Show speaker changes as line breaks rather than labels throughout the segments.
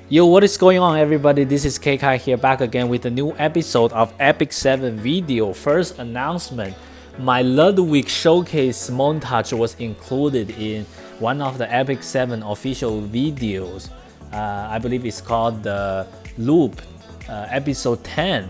Yo, what is going on, everybody? This is KK here, back again with a new episode of Epic 7 video. First announcement, my Ludwig showcase montage was included in one of the Epic 7 official videos. I believe it's called the Loop, episode 10.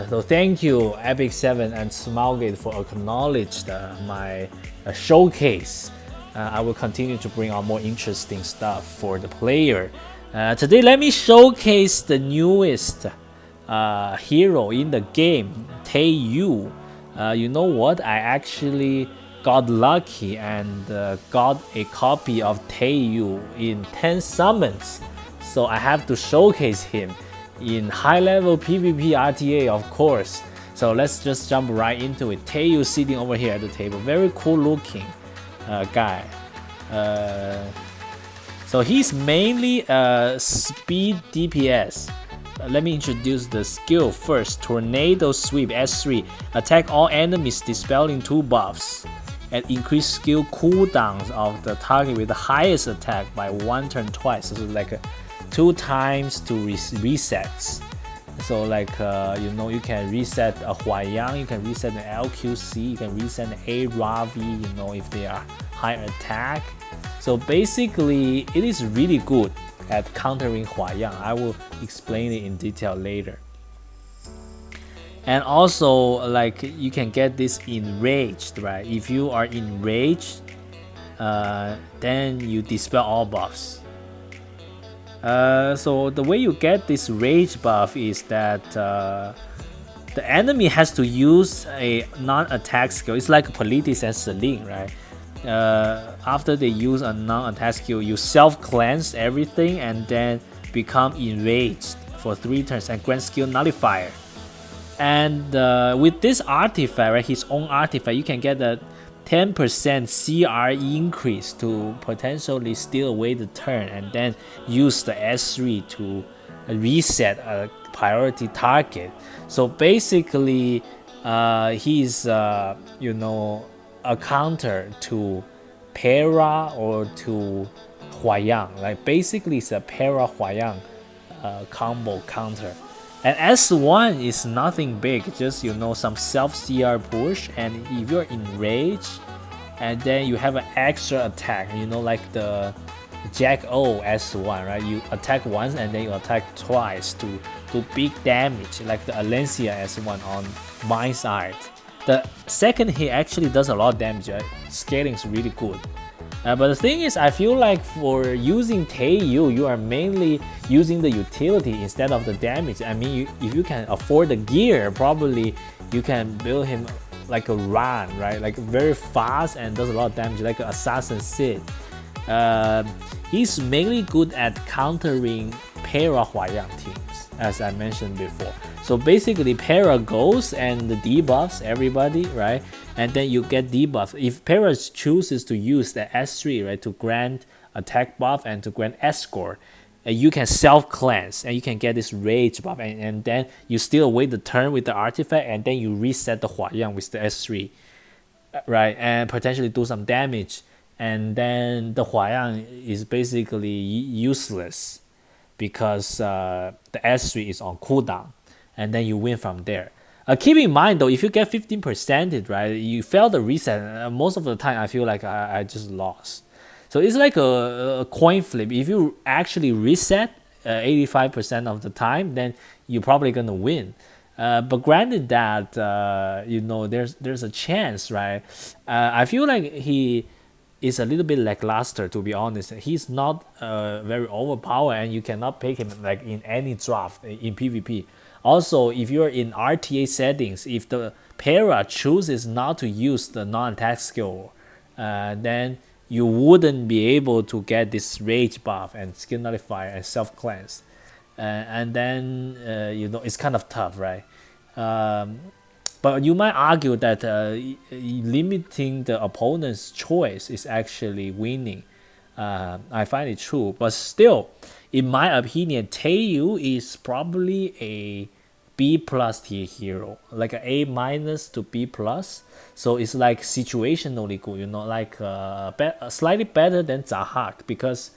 So thank you, Epic 7 and Smilegate, for acknowledging my showcase. I will continue to bring out more interesting stuff for the player. Today, let me showcase the newest hero in the game, Taeyou. You know what? I actually got lucky and got a copy of Taeyou in 10 summons. So I have to showcase him in high-level PvP RTA, of course. So let's just jump right into it. Taeyou sitting over here at the table. Very cool looking guy. So he's mainly speed DPS. Let me introduce the skill first. Tornado Sweep S3. Attack all enemies dispelling 2 buffs. And increase skill cooldowns of the target with the highest attack by 1 turn twice. So like 2 times to resets. So like you can reset a Huayang, you can reset an LQC, you can reset an A Ravi, if they are high attack. So basically, it is really good at countering Huayang. I will explain it in detail later. And also, like, you can get this enraged, right? If you are enraged, then you dispel all buffs. So the way you get this rage buff is that the enemy has to use a non-attack skill. It's like Politis and Celine, right? After they use a non-attack skill, you self-cleanse everything and then become enraged for 3 turns and grant skill nullifier. And with this artifact, right, his own artifact, you can get a 10% CR increase to potentially steal away the turn and then use the S3 to reset a priority target. So basically, he's a counter to Para or to Huayang. Like basically, it's a Para Huayang combo counter. And S1 is nothing big, just some self CR push, and if you're enraged, and then you have an extra attack, like the Jack O S1, right? You attack once and then you attack twice to do big damage, like the Alencia S1 on Mind's Art. The second hit actually does a lot of damage. Scaling is really good. But the thing is, I feel like for using Taeyou, you are mainly using the utility instead of the damage. I mean, if you can afford the gear, probably you can build him like a run, right? Like very fast and does a lot of damage, like an Assassin Sid. He's mainly good at countering Para Huayang teams, as I mentioned before. So basically, Para goes and debuffs everybody, right? And then you get debuff. If Para chooses to use the S3, right, to grant attack buff and to grant escort, you can self-cleanse and you can get this rage buff, and then you steal away the turn with the artifact, and then you reset the Huayang with the S3, right, and potentially do some damage. And then the Huayang is basically useless because the S3 is on cooldown, and then you win from there. Keep in mind though, if you get 15%, right, you fail the reset. Most of the time, I feel like I just lost. So it's like a coin flip. If you actually reset 85% of the time, then you're probably gonna win. But granted that there's a chance, right? I feel like he is a little bit lackluster, to be honest. He's not very overpowered, and you cannot pick him like in any draft in PvP. Also, if you're in RTA settings, if the Para chooses not to use the non-attack skill, then you wouldn't be able to get this rage buff and skill nullifier and self-cleanse. And then, it's kind of tough, right? But you might argue that limiting the opponent's choice is actually winning. I find it true, but still, in my opinion, Taeyou is probably a B plus tier hero, like an A minus to B plus. So it's like situationally good, like slightly better than Zahak, because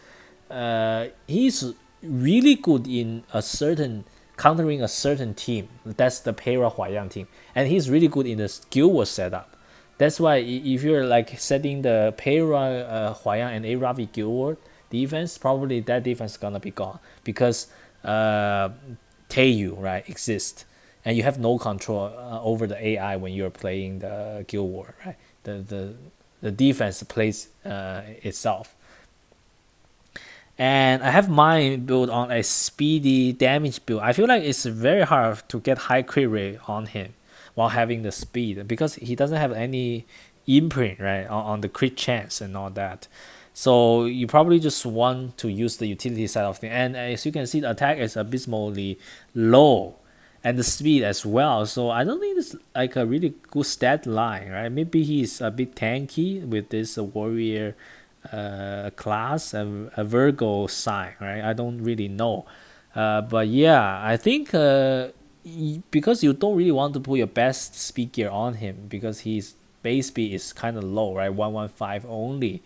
he's really good in a certain countering a certain team. That's the Peira Huayang team, and he's really good in the skill war setup. That's why if you're like setting the Peira, Huayang, and Aravi Guild War defense, probably that defense is gonna be gone because Taeyou, right, exists, and you have no control over the AI when you're playing the Guild War, right? The defense plays itself. And I have mine built on a speedy damage build. I feel like it's very hard to get high crit rate on him while having the speed because he doesn't have any imprint, right, on the crit chance and all that. So you probably just want to use the utility side of things. And as you can see, the attack is abysmally low and the speed as well. So I don't think it's like a really good stat line, right? Maybe he's a bit tanky with this warrior class, a Virgo sign, right? I don't really know. But yeah, I think because you don't really want to put your best speed gear on him because his base speed is kind of low, right? 115 only.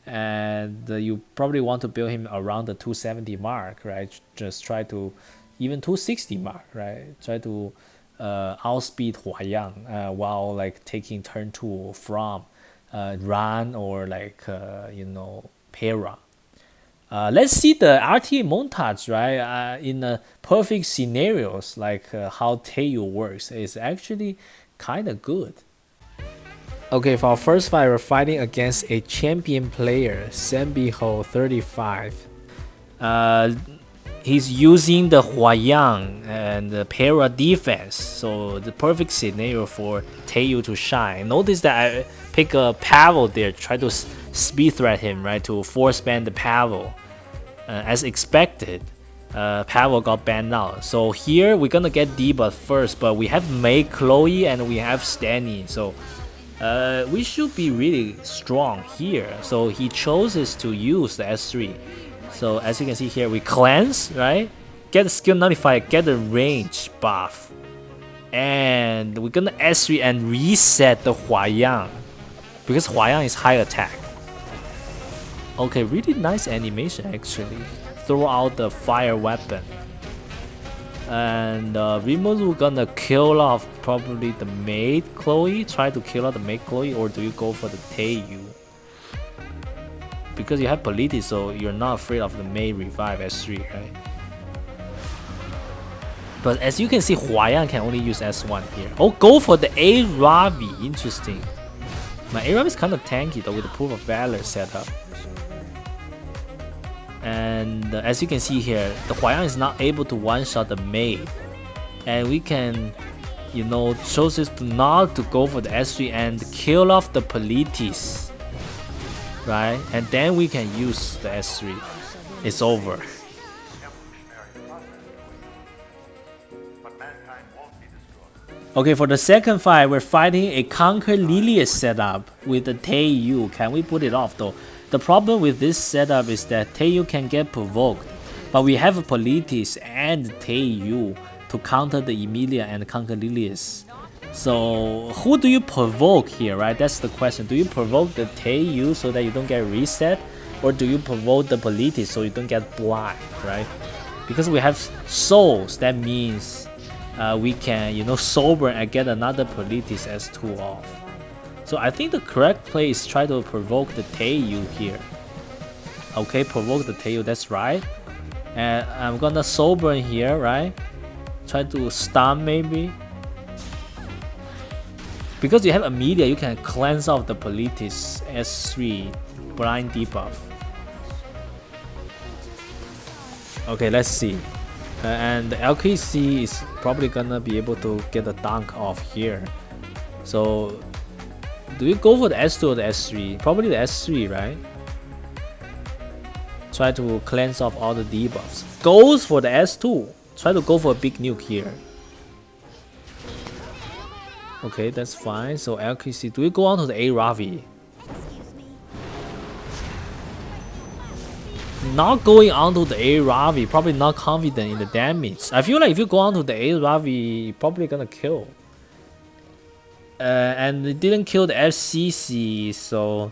And you probably want to build him around the 270 mark, right? Just try to even 260 mark, right? Try to outspeed Huayang while like taking turn 2 from Ran or like Pera. Let's see the RTA montage, right? In perfect scenarios, like how Taeyou works is actually kind of good. Okay, for our first fight, we're fighting against a champion player, Senbiho 35. He's using the Huayang and the Para defense, so the perfect scenario for Taeyou to shine. Notice that I pick a Pavel there, try to speed threat him, right, to force ban the Pavel. As expected, Pavel got banned out. So here we're gonna get debuff first, but we have Mei, Chloe, and we have Stanny. So we should be really strong here. So he chooses to use the S3. So as you can see here, we cleanse, right? Get the skill nullified, get the range buff. And we're gonna S3 and reset the Huayang. Because Huayang is high attack. Okay, really nice animation actually. Throw out the fire weapon. And Rimu's gonna kill off probably the maid Chloe. Try to kill out the maid Chloe, or do you go for the Taeyou? Because you have Polity, so you're not afraid of the maid revive S3, right? But as you can see, Huayang can only use S1 here. Oh, go for the A Ravi. Interesting. My A Ravi is kind of tanky though with the Proof of Valor setup. And as you can see here, the Huayang is not able to one-shot the maid. And we can, choose to not to go for the S3 and kill off the Politis. Right? And then we can use the S3. It's over. Okay, for the second fight, we're fighting a Conquer Lilius setup with the Taeyou. Can we put it off though? The problem with this setup is that Taeyou can get provoked, but we have Politis and Taeyou to counter the Emilia and Conquer Lilius. So who do you provoke here, right? That's the question. Do you provoke the Taeyou so that you don't get reset, or do you provoke the Politis so you don't get blind, right? Because we have souls, that means we can, sober and get another Politis S2 off. So I think the correct play is try to provoke the Taeyou here. Okay, provoke the Taeyou, that's right. And I'm gonna sober here, right? Try to stun maybe. Because you have Amelia, you can cleanse off the Politis S3 blind debuff. Okay, let's see. And the LKC is probably gonna be able to get a dunk off here. So do you go for the S2 or the S3? Probably the S3, right? Try to cleanse off all the debuffs. Goes for the S2. Try to go for a big nuke here. Okay, that's fine. So LKC, do we go on to the A Ravi? Not going on to the A Ravi, probably not confident in the damage. I feel like if you go on to the A Ravi, you're probably gonna kill. And it didn't kill the FCC, so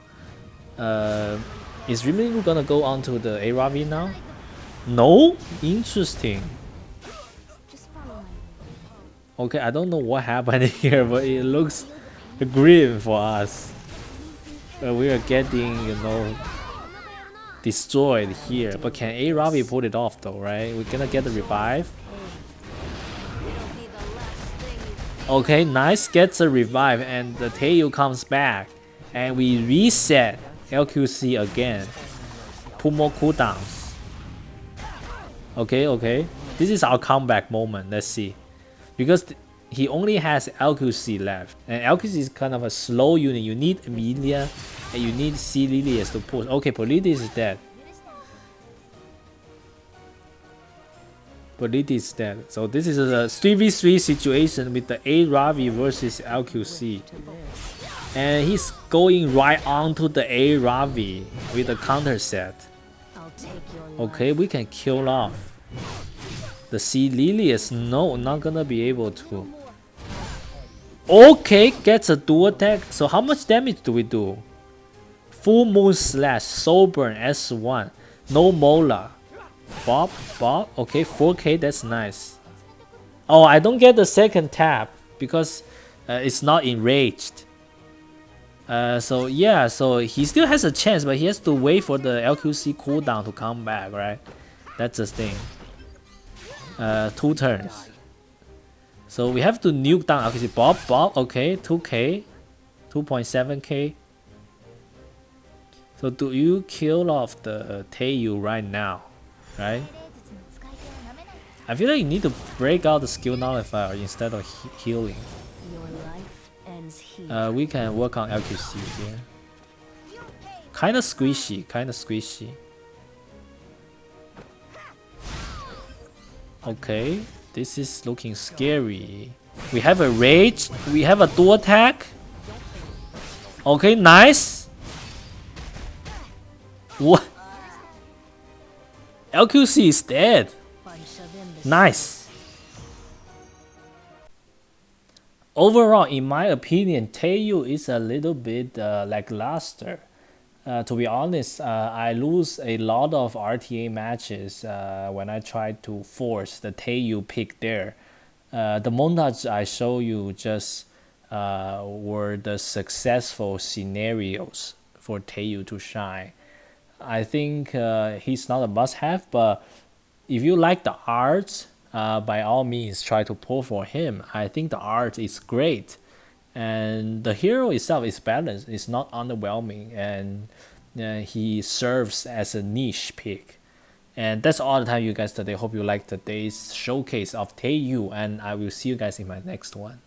is really gonna go on to the A Ravi now? No? Interesting. Okay, I don't know what happened here, but it looks grim for us. We are getting, destroyed here. But can A Robbie pull it off though, right? We're gonna get the revive. Okay, nice, gets a revive, and the Taeyou comes back. And we reset LQC again. Put more cooldowns. Okay, okay. This is our comeback moment. Let's see. Because he only has LQC left. And LQC is kind of a slow unit. You need Emilia and you need C Lilius to push. Okay, Politis is dead. Politis is dead. So this is a 3v3 situation with the A Ravi versus LQC. And he's going right onto the A Ravi with a counter set. Okay, we can kill off. The C Lilius, no, not gonna be able to. Okay, gets a dual attack. So how much damage do we do? Full Moon Slash, Soul Burn, S1, no Mola. Bob, Bob, okay, 4k, that's nice. Oh, I don't get the second tap because it's not enraged. So yeah, so he still has a chance, but he has to wait for the LQC cooldown to come back, right? That's the thing. 2 turns. So we have to nuke down LQC. Bob, Bob, okay, 2k, 2.7k. So do you kill off the Taeyou right now, right? I feel like you need to break out the skill nullifier instead of healing. We can work on LQC here. Kinda squishy, kinda squishy. Okay, this is looking scary. We have a rage, we have a dual attack. Okay, nice. What? LQC is dead. Nice. Overall, in my opinion, Taeyou is a little bit lackluster. To be honest, I lose a lot of RTA matches when I try to force the Taeyou pick there. The montage I show you just were the successful scenarios for Taeyou to shine. I think he's not a must-have, but if you like the art, by all means try to pull for him. I think the art is great, and the hero itself is balanced. It's not underwhelming, and he serves as a niche pick. And that's all the time, you guys, today. Hope you liked today's showcase of Taeyou, and I will see you guys in my next one.